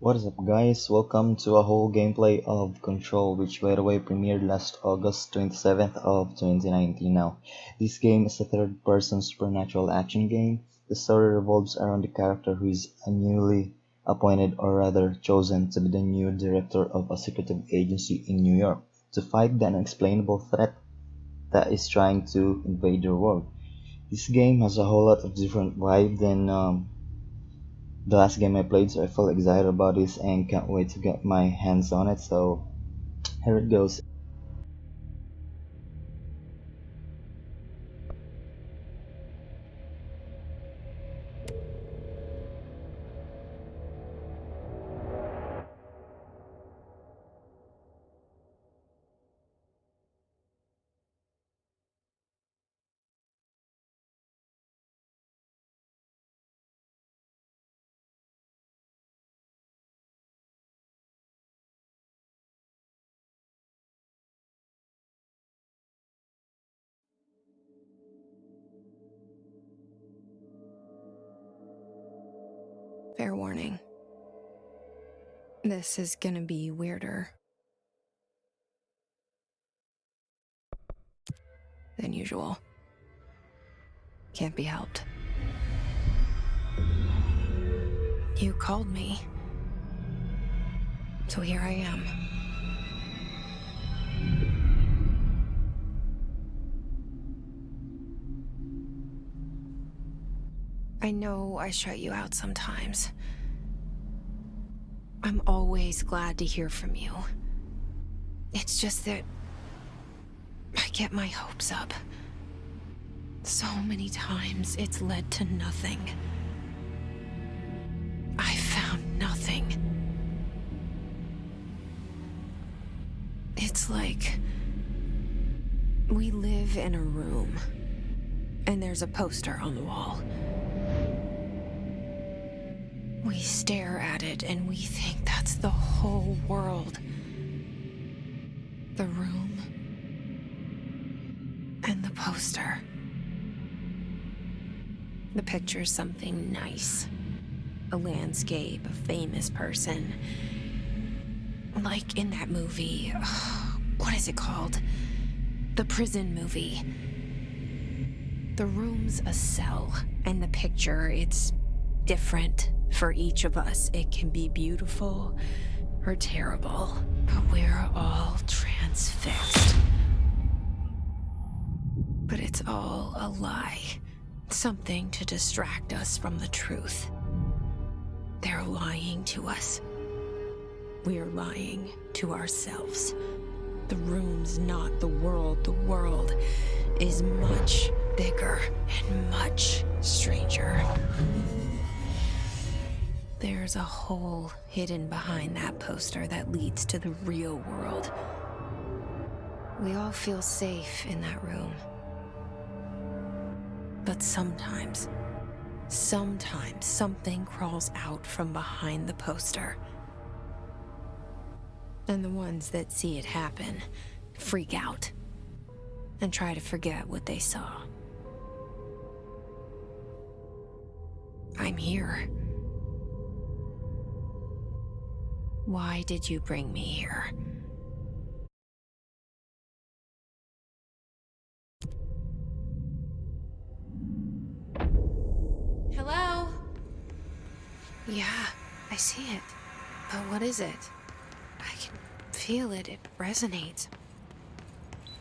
What is up guys, welcome to a whole gameplay of Control, which by the way premiered last August 27th of 2019 now. This game is a third-person supernatural action game. The story revolves around the character who is a newly appointed, or rather chosen, to be the new director of a secretive agency in New York to fight the unexplainable threat that is trying to invade their world. This game has a whole lot of different vibe than the last game I played, so I feel excited about this and can't wait to get my hands on it. So here it goes. Fair warning. This is gonna be weirder than usual. Can't be helped. You called me, so here I am. I know I shut you out sometimes. I'm always glad to hear from you. It's just that I get my hopes up. So many times it's led to nothing. I found nothing. It's like we live in a room, and there's a poster on the wall. We stare at it and we think that's the whole world. The room and the poster. The picture's something nice. A landscape, a famous person. Like in that movie, what is it called? The prison movie. The room's a cell, and the picture, it's different for each of us. It can be beautiful or terrible, but we're all transfixed. But it's all a lie. Something to distract us from the truth. They're lying to us. We're lying to ourselves. The room's not the world. The world is much bigger and much stranger. There's a hole hidden behind that poster that leads to the real world. We all feel safe in that room. But sometimes something crawls out from behind the poster. And the ones that see it happen freak out and try to forget what they saw. I'm here. Why did you bring me here? Hello? Yeah, I see it. But what is it? I can feel it. It resonates.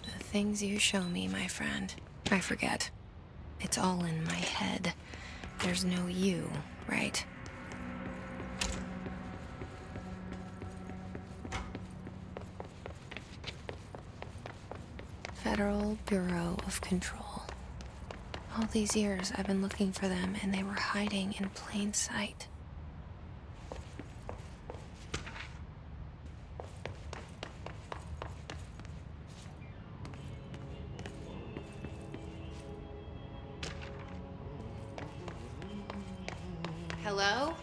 The things you show me, my friend, I forget. It's all in my head. There's no you, right? Federal Bureau of Control. All these years I've been looking for them, and they were hiding in plain sight. Hello?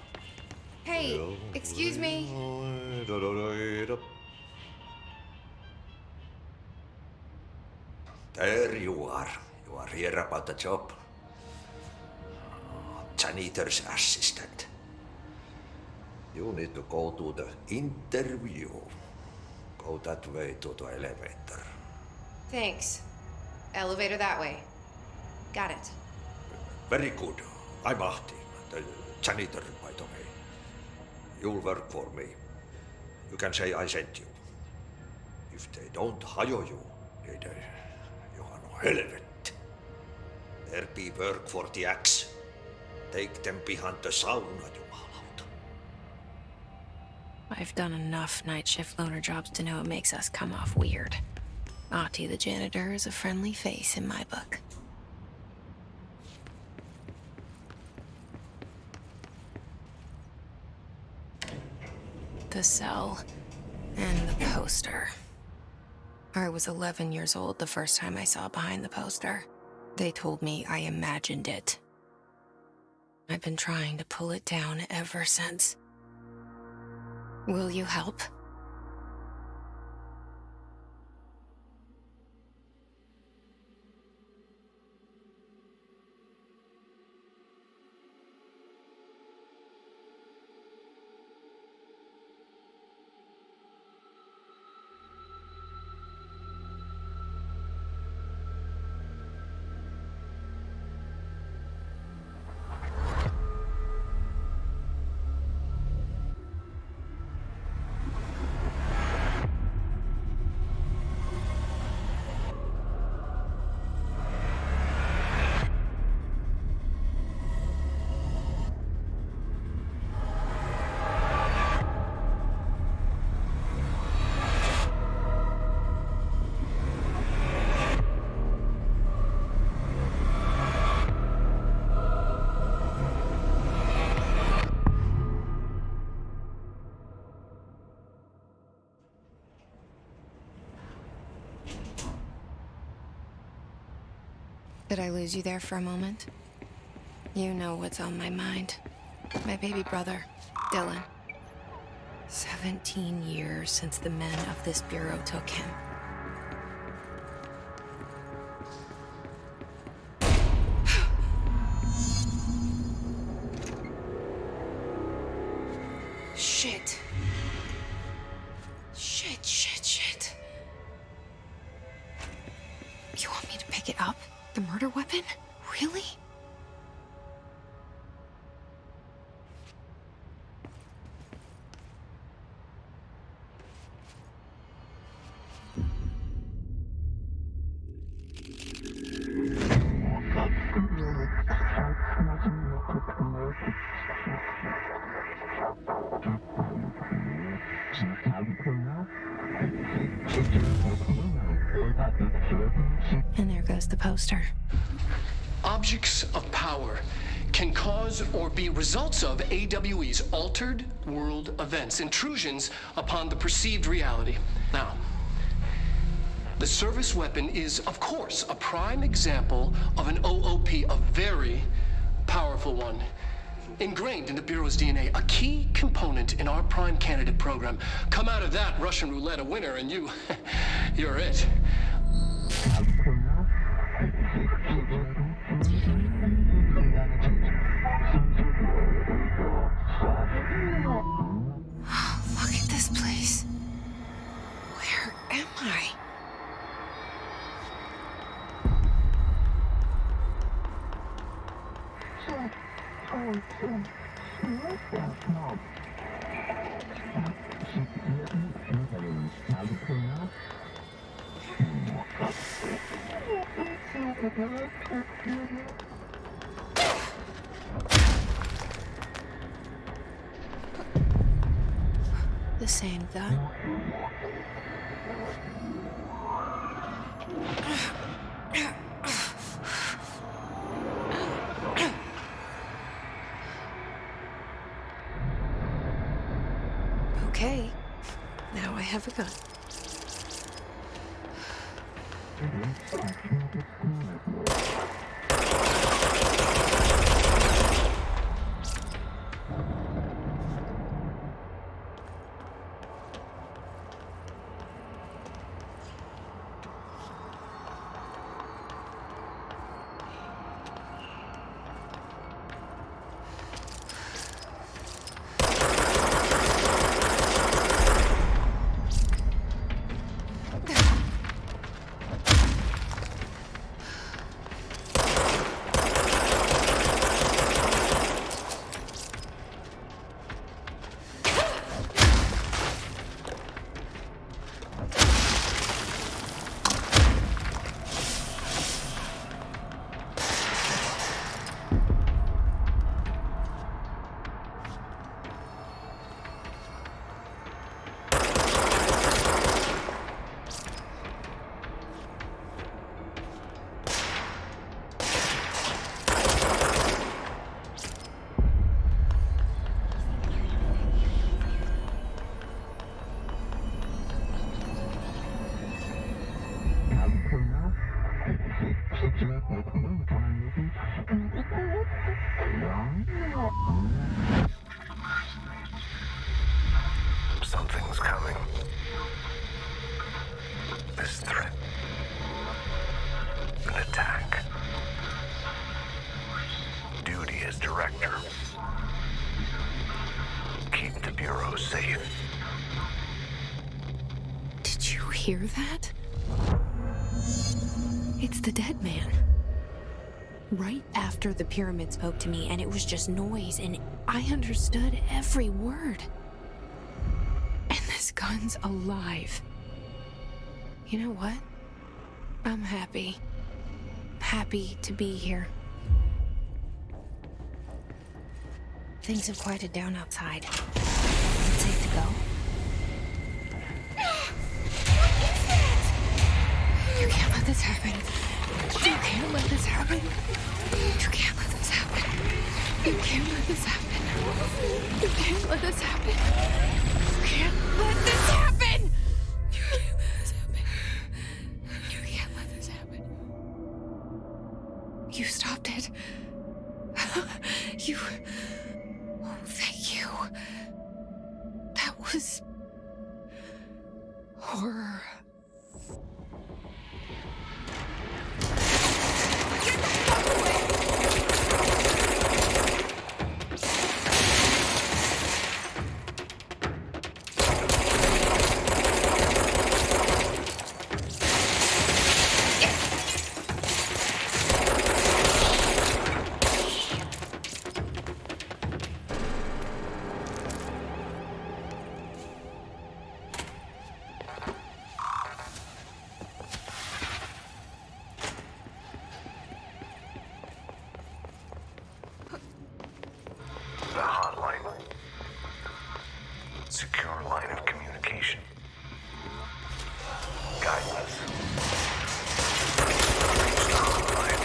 Hey, excuse me. There you are. You are here about the job. Janitor's assistant. You need to go to the interview. Go that way to the elevator. Thanks. Elevator that way. Got it. Very good. I'm Ahti, the janitor, by the way. You'll work for me. You can say I sent you. If they don't hire you, niin Johan helvet. There be work for the axe. Take them behind the sauna, jumalauta. I've done enough night shift loner jobs to know it makes us come off weird. Ahti the janitor is a friendly face in my book. The cell and the poster. I was 11 years old the first time I saw behind the poster. They told me I imagined it. I've been trying to pull it down ever since. Will you help? Did I lose you there for a moment? You know what's on my mind. My baby brother, Dylan. 17 years since the men of this bureau took him. Shit. Shit. You want me to pick it up? The murder weapon? Really? And there goes the poster. Objects of power can cause or be results of AWE's altered world events, intrusions upon the perceived reality. Now, the service weapon is, of course, a prime example of an OOP, a very powerful one. Ingrained in the Bureau's DNA, a key component in our prime candidate program. Come out of that Russian roulette a winner and you're it. Look at this place. Where am I? The same gun. Okay, now I have a gun. Something's coming. This threat. An attack. Duty as director. Keep the Bureau safe. Did you hear that? It's the dead man. Right after the pyramid spoke to me, and it was just noise, and I understood every word. And this gun's alive. You know what? I'm happy. Happy to be here. Things have quieted down outside. It's safe to go. What is that? You can't let this happen. You can't let this happen. You can't let this happen. You can't let this happen. You can't let this happen. You can't let this happen. You can't let this happen. You can't let this happen. You stopped it. You... Oh, thank you. That was... horror. The hotline. Secure line of communication. Guideless. Reach the hotline.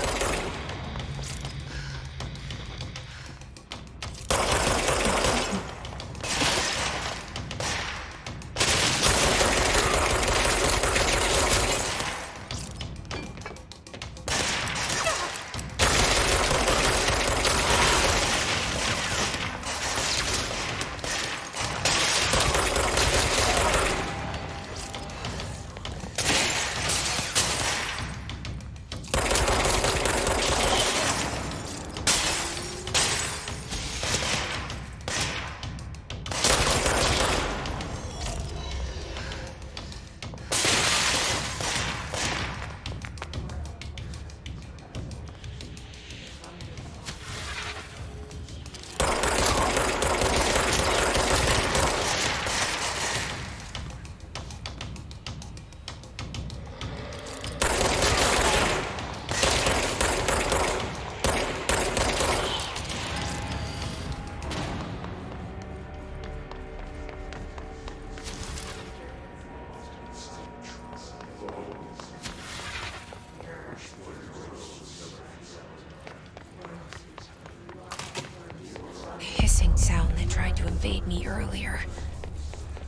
Hissing sound that tried to invade me earlier.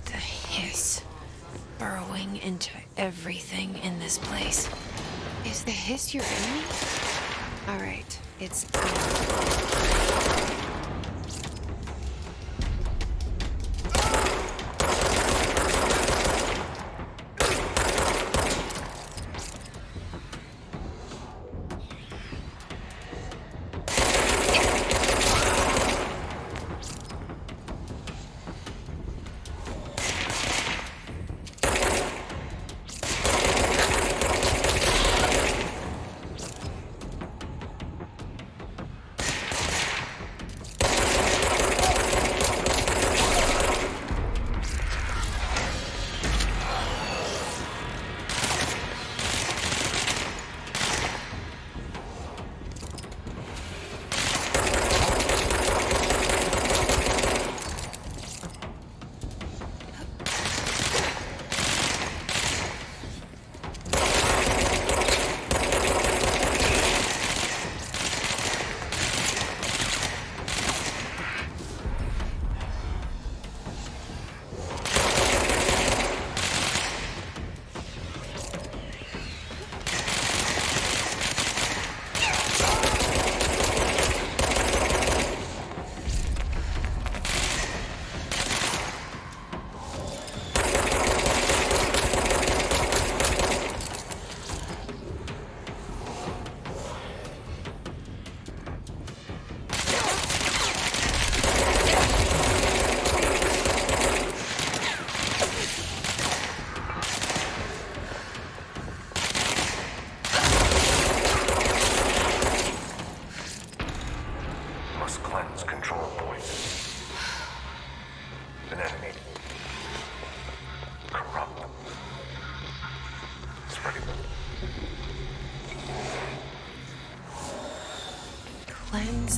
The hiss. Burrowing into everything in this place. Is the hiss your enemy? Alright, it's out.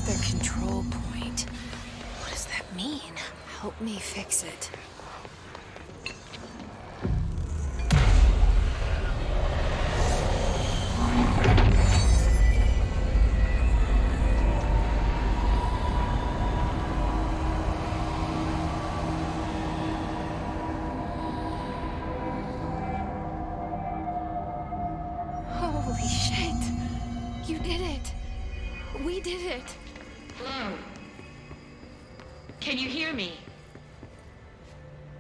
the control point. What does that mean? Help me fix it. Holy shit! You did it! We did it! Hello? Can you hear me?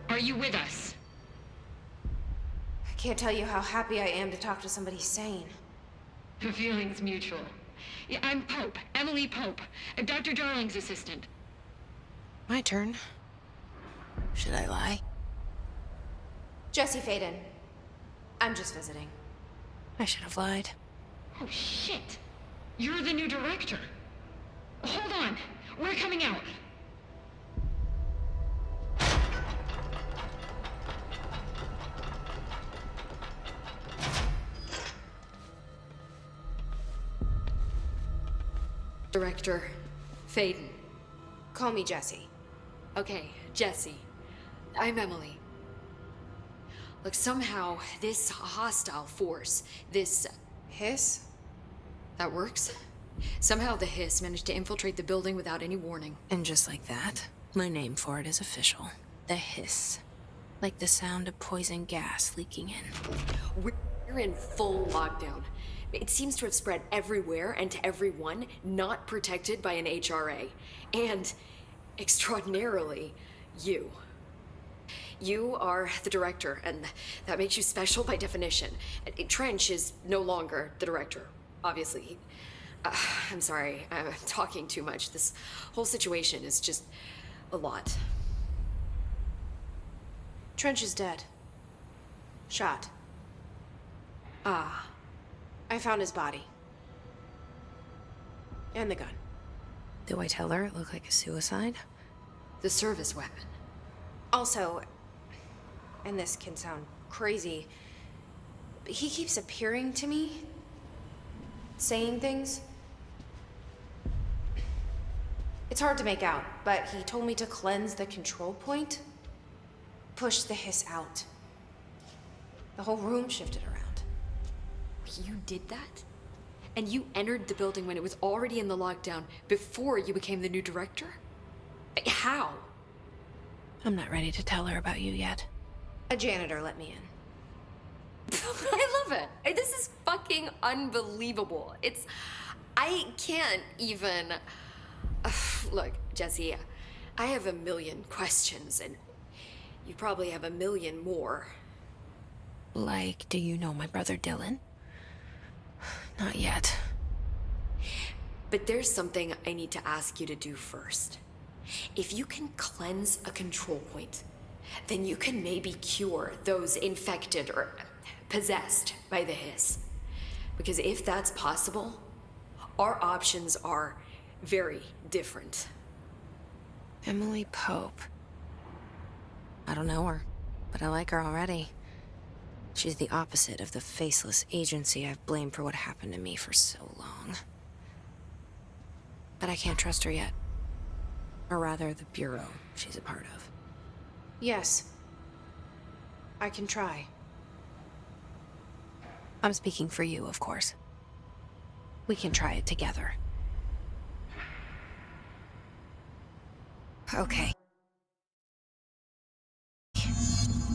Are you with us? I can't tell you how happy I am to talk to somebody sane. The feeling's mutual. Yeah, I'm Pope, Emily Pope, Dr. Darling's assistant. My turn. Should I lie? Jesse Faden. I'm just visiting. I should have lied. Oh, shit. You're the new director. Hold on. We're coming out. Director Faden. Call me Jesse. Okay, Jesse. I'm Emily. Look, somehow this hostile force, this... Hiss? that works? Somehow the hiss managed to infiltrate the building without any warning. And just like that, my name for it is official. The hiss. Like the sound of poison gas leaking in. We're in full lockdown. It seems to have spread everywhere and to everyone not protected by an HRA. And, extraordinarily, you. You are the director, and that makes you special by definition. Trench is no longer the director, obviously. I'm sorry, I'm talking too much. This whole situation is just a lot. Trench is dead. Shot. Ah. I found his body. And the gun. Do I tell her it looked like a suicide? The service weapon. Also, and this can sound crazy, but he keeps appearing to me, saying things. It's hard to make out, but he told me to cleanse the control point, push the hiss out. The whole room shifted around. You did that? And you entered the building when it was already in the lockdown before you became the new director? How? I'm not ready to tell her about you yet. A janitor let me in. I love it. This is fucking unbelievable. I can't even... Look, Jesse, I have a million questions, and you probably have a million more. Like, do you know my brother Dylan? Not yet. But there's something I need to ask you to do first. If you can cleanse a control point, then you can maybe cure those infected or possessed by the hiss. Because if that's possible, our options are very different. Emily Pope. I don't know her, but I like her already. She's the opposite of the faceless agency I've blamed for what happened to me for so long. But I can't trust her yet. Or rather, the bureau she's a part of. Yes. I can try. I'm speaking for you, of course. We can try it together. Okay.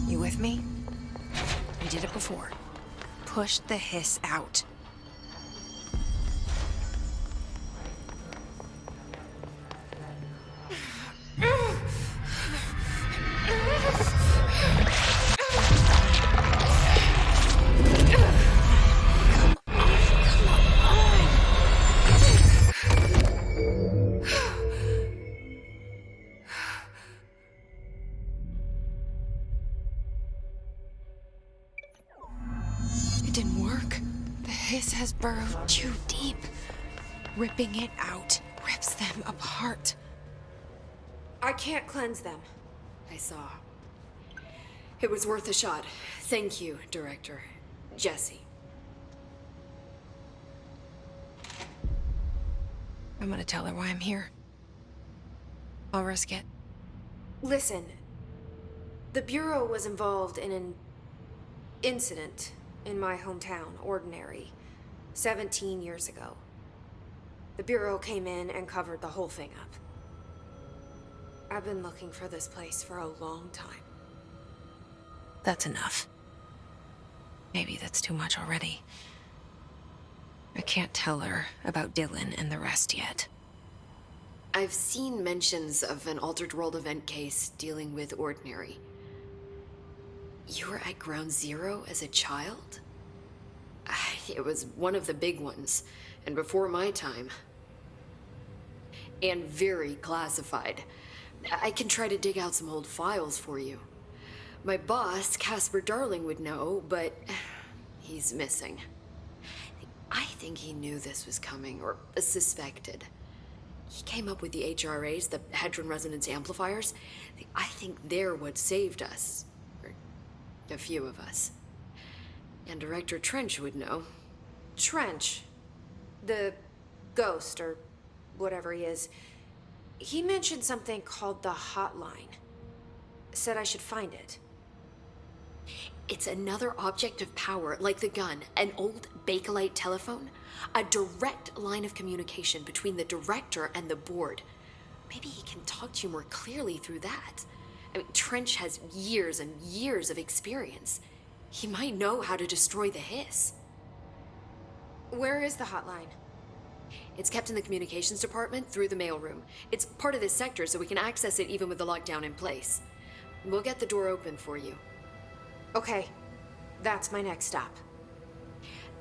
You with me? We did it before. Push the hiss out. It didn't work. The hiss has burrowed too deep. Ripping it out rips them apart. I can't cleanse them. I saw. It was worth a shot. Thank you, Director. Jesse. I'm I'm gonna tell her why I'm here. I'll risk it. Listen, the Bureau was involved in an incident in my hometown, Ordinary, 17 years ago. The Bureau came in and covered the whole thing up. I've been looking for this place for a long time. That's enough. Maybe that's too much already. I can't tell her about Dylan and the rest yet. I've seen mentions of an Altered World event case dealing with Ordinary. You were at Ground Zero as a child? It was one of the big ones, and before my time. And very classified. I can try to dig out some old files for you. My boss, Casper Darling, would know, but he's missing. I think he knew this was coming, or suspected. He came up with the HRAs, the Hadron Resonance Amplifiers. I think they're what saved us. Or a few of us. And Director Trench would know. Trench, the ghost, or whatever he is, he mentioned something called the Hotline. Said I should find it. It's another object of power, like the gun, an old Bakelite telephone, a direct line of communication between the director and the board. Maybe he can talk to you more clearly through that. I mean, Trench has years and years of experience. He might know how to destroy the hiss. Where is the Hotline? It's kept in the communications department through the mailroom. It's part of this sector, so we can access it even with the lockdown in place. We'll get the door open for you. Okay, that's my next stop.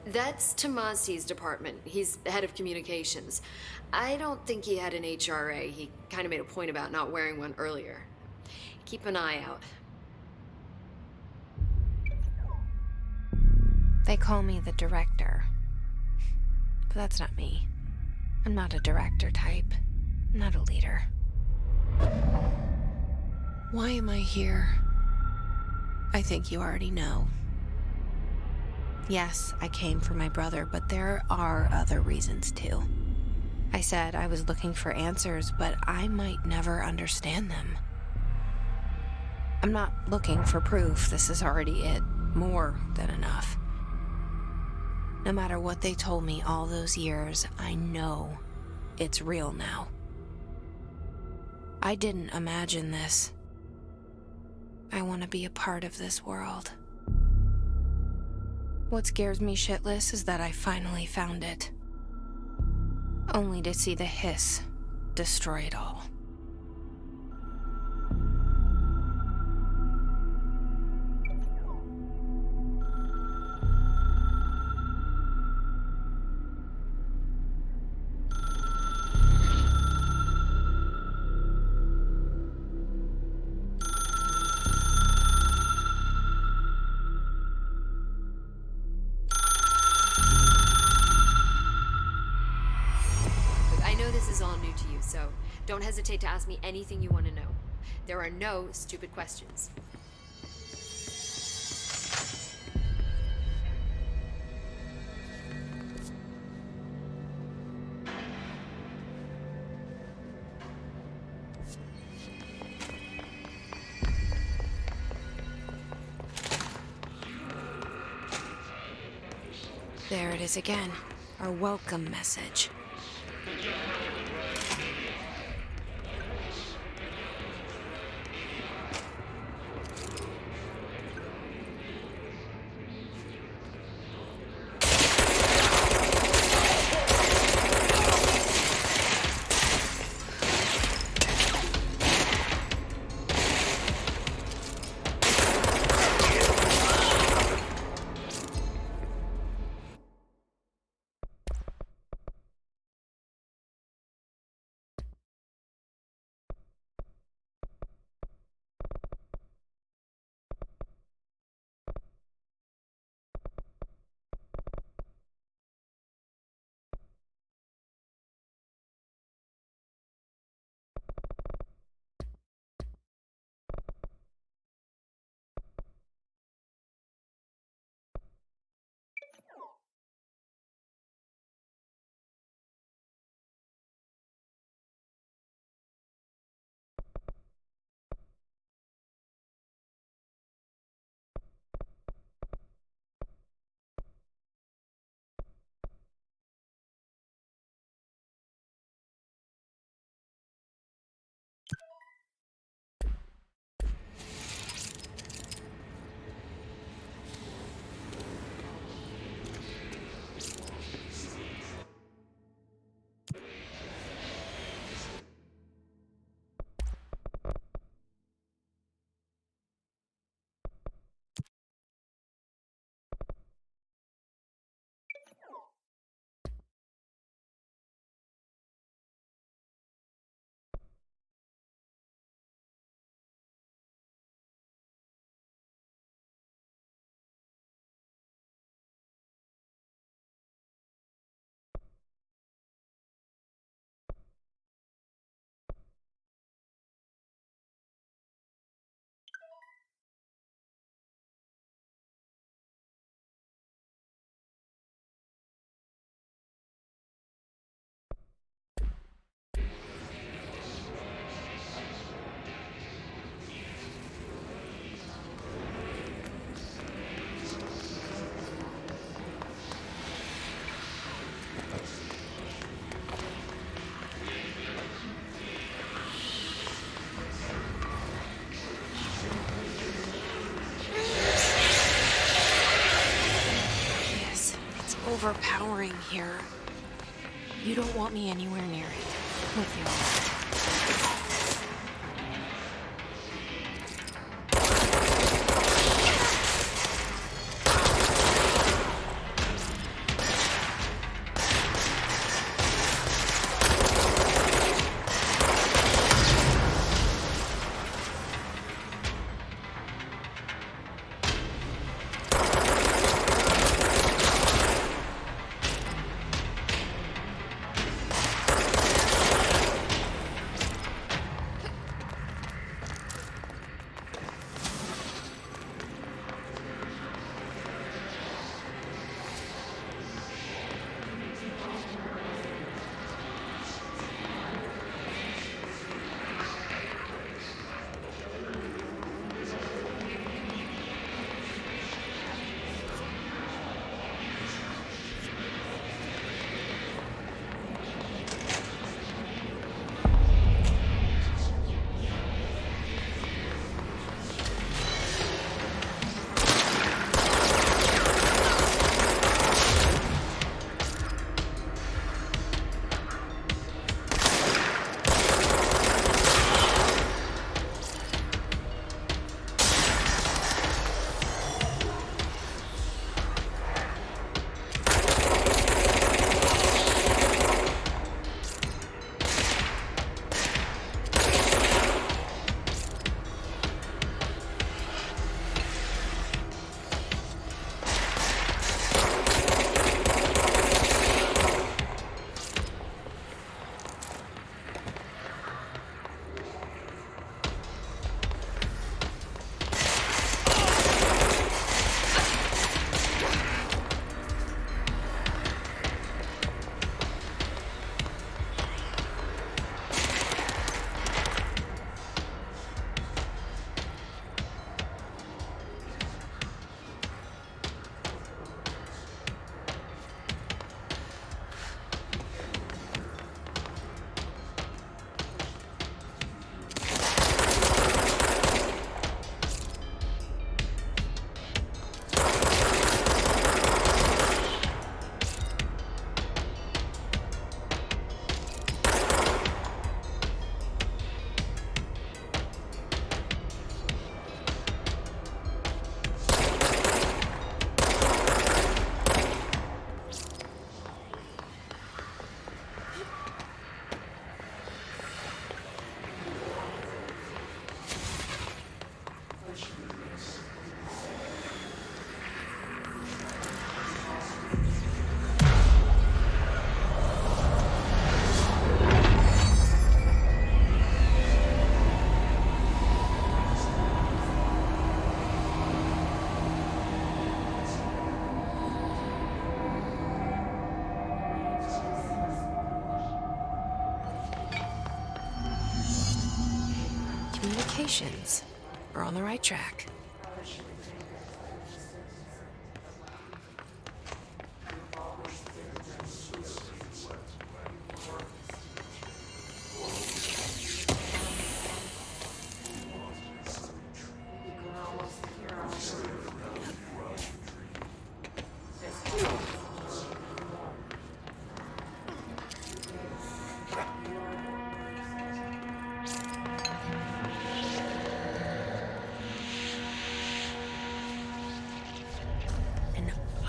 That's Tomasi's department. He's head of communications. I don't think he had an HRA. He kind of made a point about not wearing one earlier. Keep an eye out. They call me the director. But that's not me. I'm not a director type. I'm not a leader. Why am I here? I think you already know. Yes, I came for my brother, but there are other reasons too. I said I was looking for answers, but I might never understand them. I'm not looking for proof. This is already it. More than enough. No matter what they told me all those years, I know it's real now. I didn't imagine this. I want to be a part of this world. What scares me shitless is that I finally found it. Only to see the hiss destroy it all. So don't hesitate to ask me anything you want to know. There are no stupid questions. There it is again, our welcome message. overpowering here. You don't want me anywhere near it. With you. Communications. We're on the right track.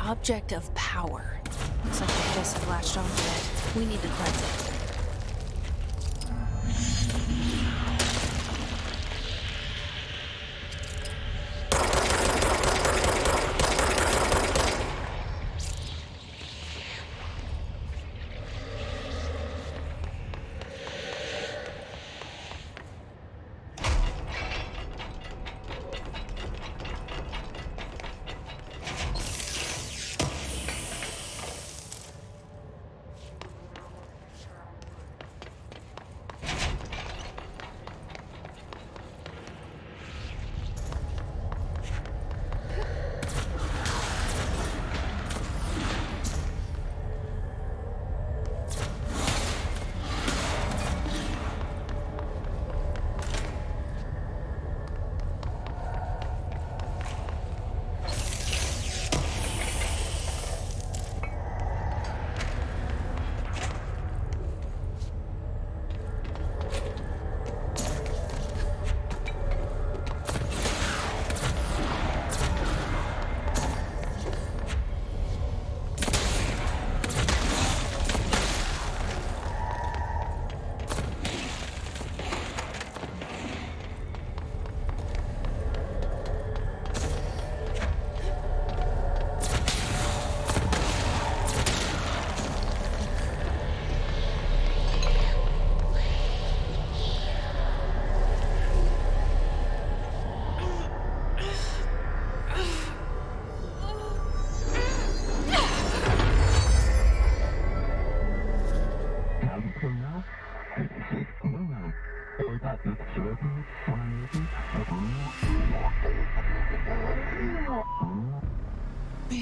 Object of power. Looks like the Hiss have latched onto it. We need to cleanse it.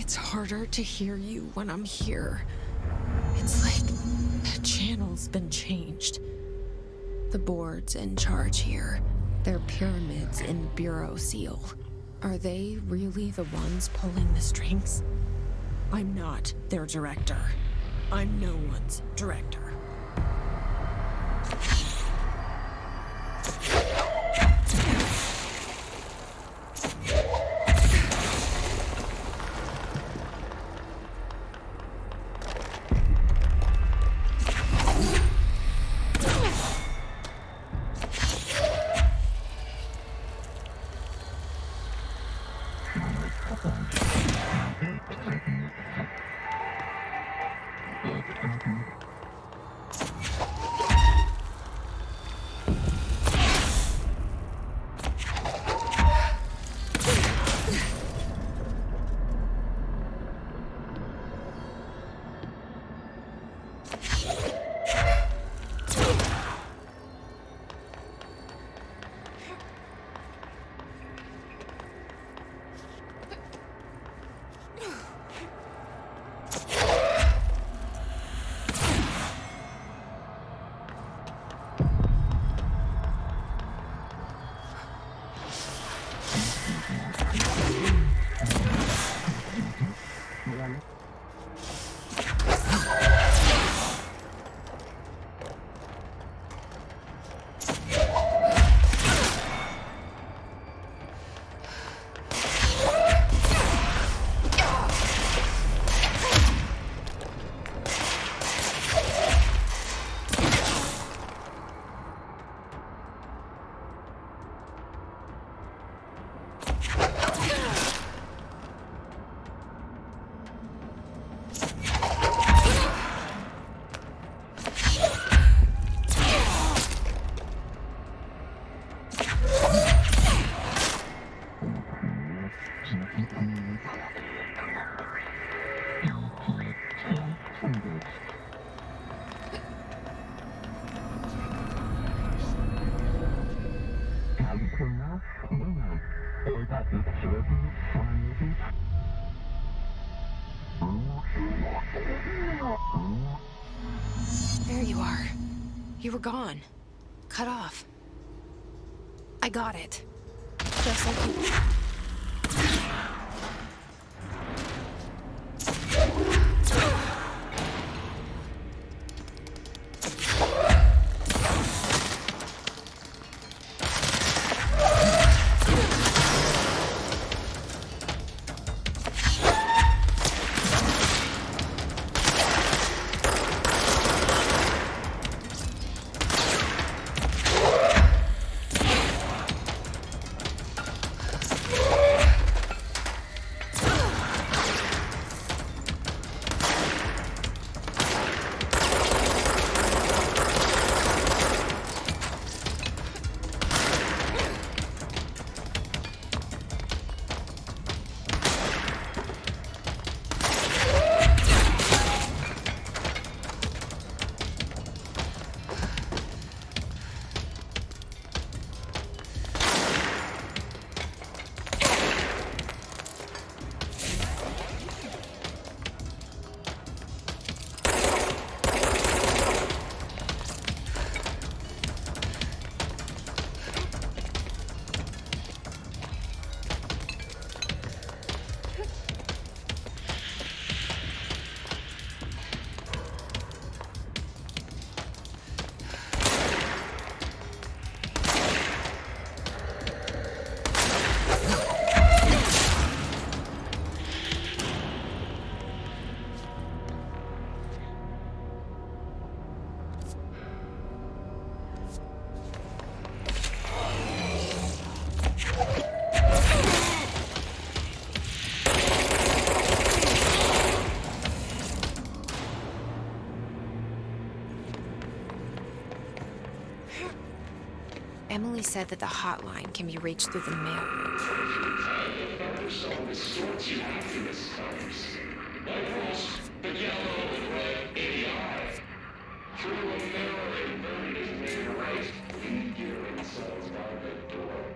It's harder to hear you when I'm here. It's like the channel's been changed. The board's in charge here. They're pyramids in Bureau Seal. Are they really the ones pulling the strings? I'm not their director. I'm no one's director. There you are. You were gone. Cut off. I got it. Just like you... Emily said that the hotline can be reached through the mail room.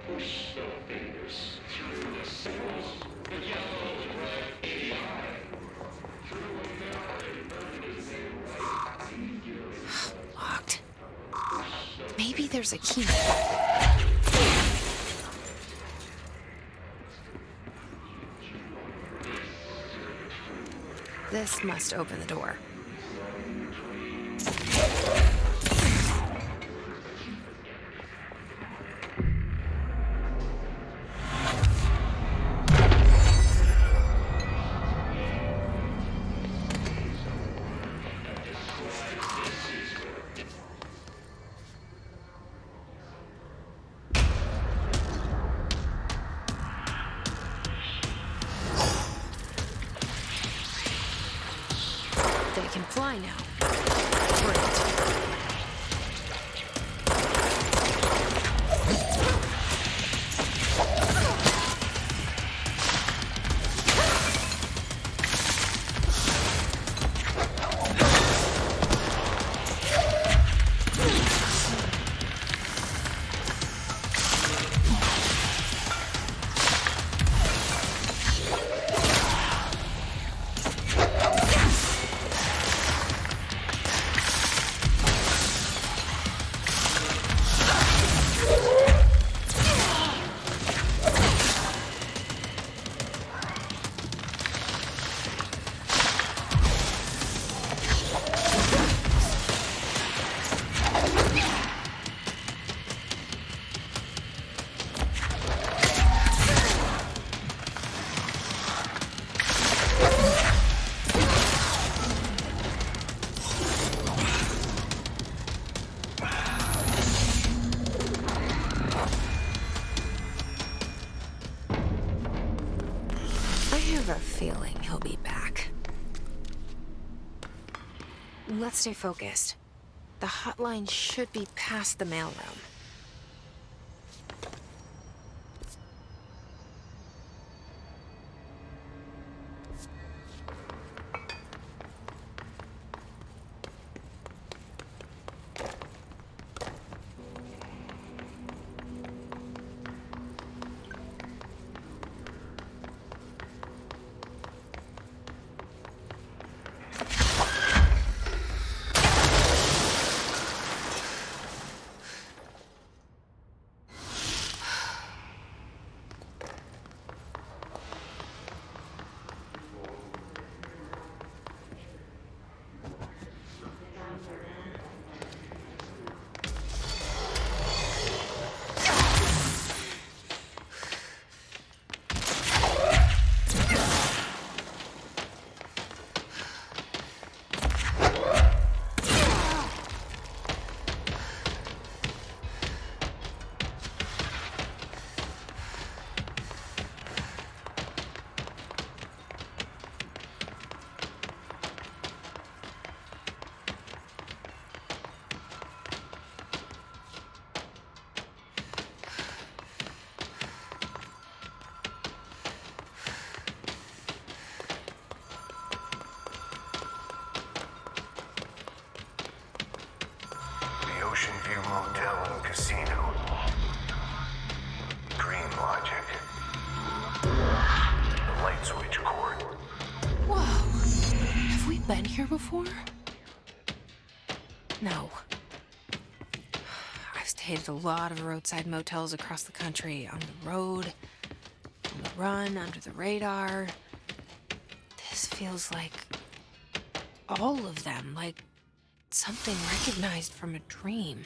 Push the fingers through the symbols. The yellow and red ADI. there's a key. This must open the door. They can fly now. Great. I have a feeling he'll be back. Let's stay focused. The hotline should be past the mailroom. Ocean View Motel and Casino. Dream logic. The light switch cord. Whoa! Have we been here before? No. I've stayed at a lot of roadside motels across the country, on the road, on the run, under the radar. This feels like all of them, like something recognized from a dream.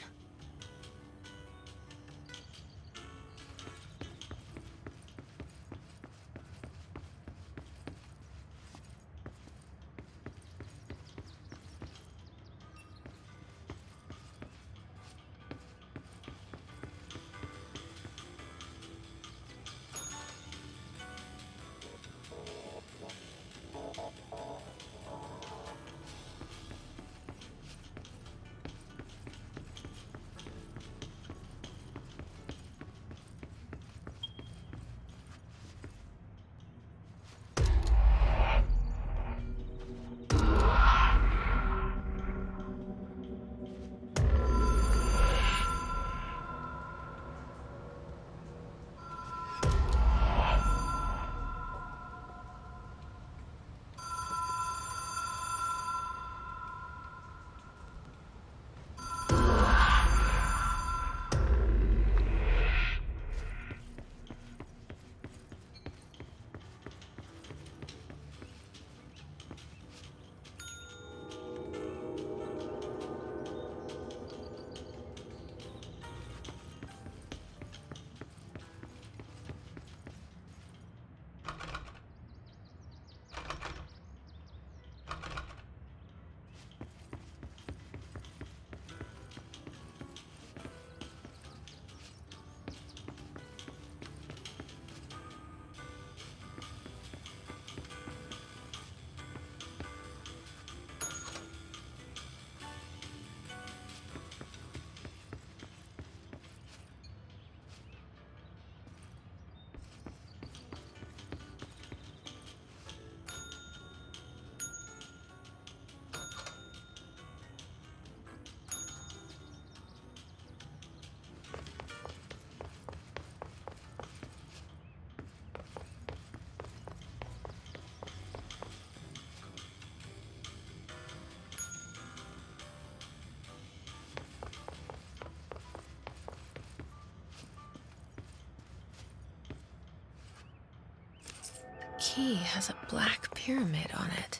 key has a black pyramid on it.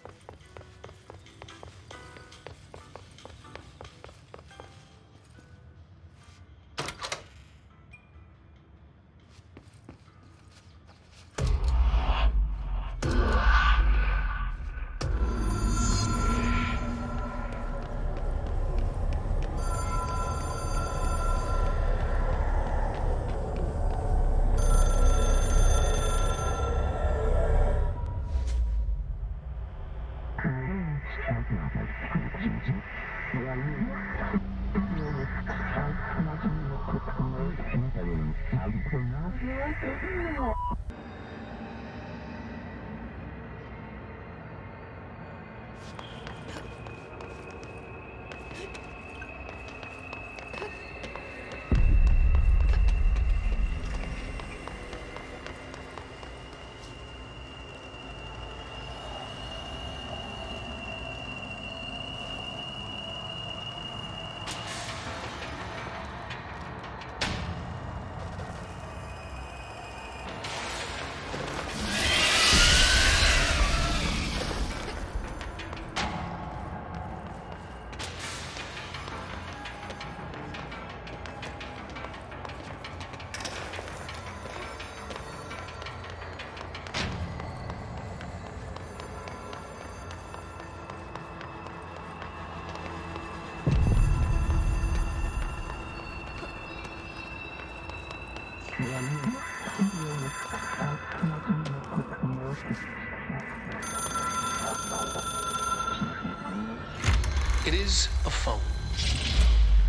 It is a phone.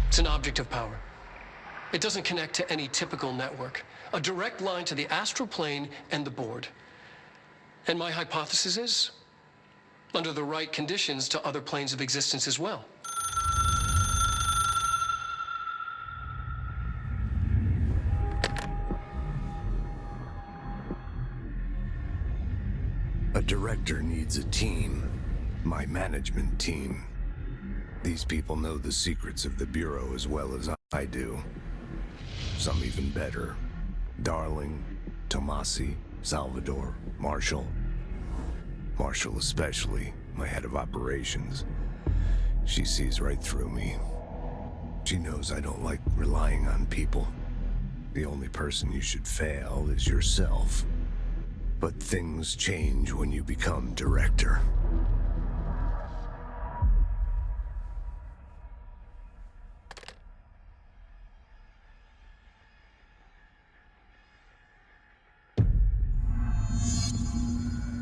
It's an object of power. It doesn't connect to any typical network. A direct line to the astral plane and the board. And my hypothesis is, under the right conditions, to other planes of existence as well. A director needs a team. My management team. These people know the secrets of the Bureau as well as I do. Some even better. Darling, Tomasi, Salvador, Marshall. Marshall especially, my head of operations. She sees right through me. She knows I don't like relying on people. The only person you should fail is yourself. But things change when you become director.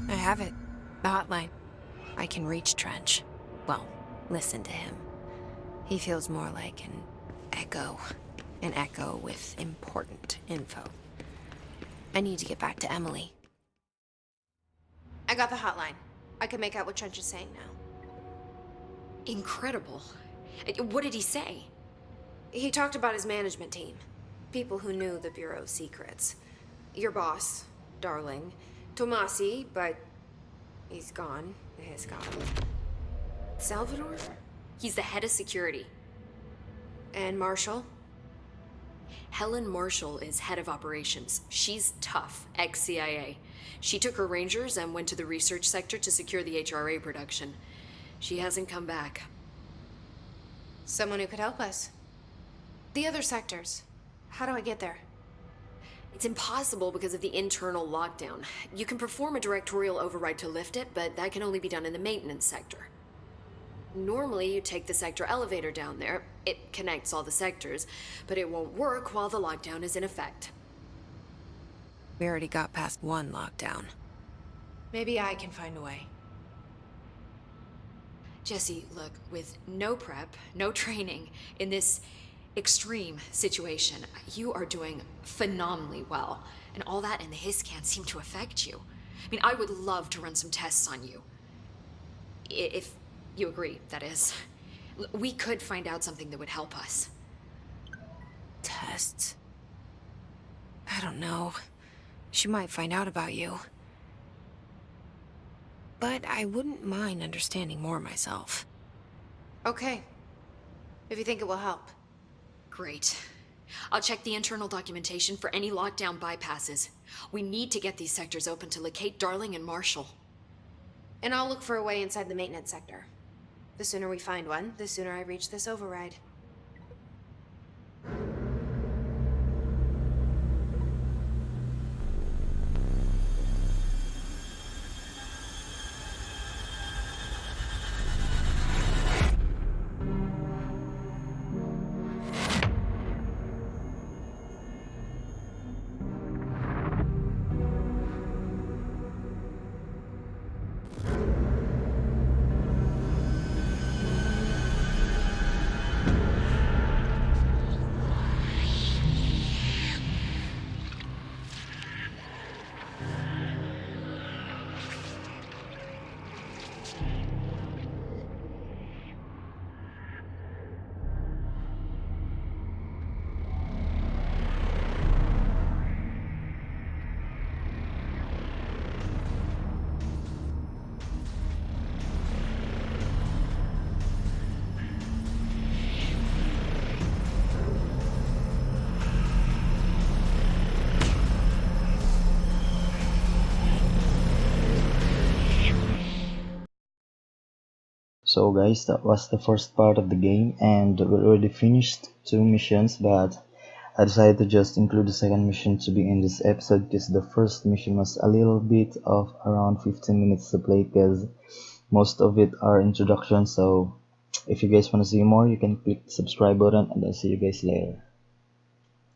I have it. The hotline. I can reach Trench. Well, listen to him. He feels more like an echo. An echo with important info. I need to get back to Emily. I got the hotline. I can make out what Trench is saying now. Incredible. What did he say? He talked about his management team. People who knew the Bureau's secrets. Your boss, Darling. Tomasi, but he's gone. He's gone. Salvador? He's the head of security. And Marshall? Helen Marshall is head of operations. She's tough, ex-CIA. She took her Rangers and went to the research sector to secure the HRA production. She hasn't come back. Someone who could help us. The other sectors. How do I get there? It's impossible because of the internal lockdown. You can perform a directorial override to lift it, but that can only be done in the maintenance sector. Normally, you take the sector elevator down there. It connects all the sectors, but it won't work while the lockdown is in effect. We already got past one lockdown. Maybe I can find a way. Jesse, look, with no prep, no training, in this extreme situation, you are doing phenomenally well. And all that and the hiss can't seem to affect you. I mean, I would love to run some tests on you. If you agree, that is. We could find out something that would help us. Tests? I don't know. She might find out about you. But I wouldn't mind understanding more myself. Okay. If you think it will help. Great. I'll check the internal documentation for any lockdown bypasses. We need to get these sectors open to locate Darling and Marshall. And I'll look for a way inside the maintenance sector. The sooner we find one, the sooner I reach this override. So guys, that was the first part of the game, and we already finished 2 missions, but I decided to just include the second mission to be in this episode because the first mission was a little bit of around 15 minutes to play because most of it are introductions. So if you guys want to see more, you can click the subscribe button, and I'll see you guys later.